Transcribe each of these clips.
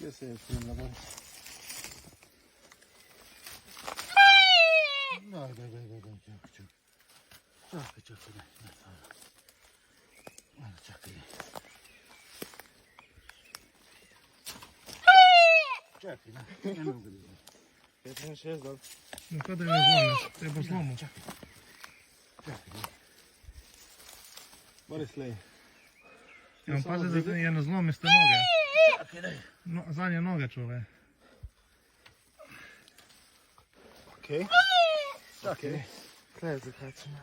Kje se je spremljala, Boris? Daj, čakaj, čakaj. Čakaj, ne mogu da znam. 5-6, dobro. No kada je zlomiš, treba slomu. Čakaj. Boris, lej. Ja, pazi da je ne zlomiste noge. Čakaj, daj. No, zadnje noge čuvaj. Okej. Čakaj. Kaj je zakačeno?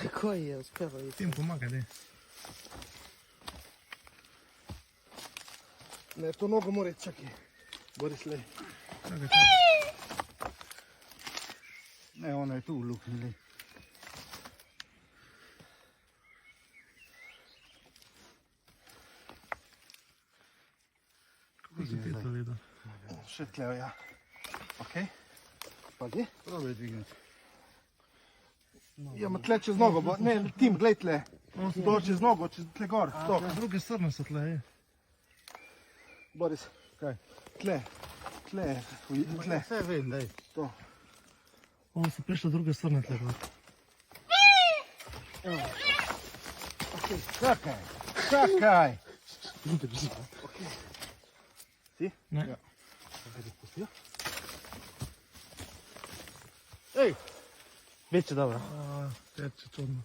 Kako je uspjelo i Tim pomagaj, dej. Ne, to nogo mora čakaj. Boris, lej. Čakaj. Ne, ona je tu u luknji, lej. Kako si ti to vidio? Še tleo, ja. Okej. Pazi. Probaj dvigniti. Ja, ma tle čez nogo, bo, ne, Tim, glej tle. To čez nogo, čez tle gor, to. Z druge strane so tle, je. Boris, Kaj? tle, tle. Sve vidim, daj. To. Ovo su prišle druge strane tle. Čakaj, čakaj. Si? Ne. Ja. Kaj bi spustio? Ej! Biće dobro. Teče čudno.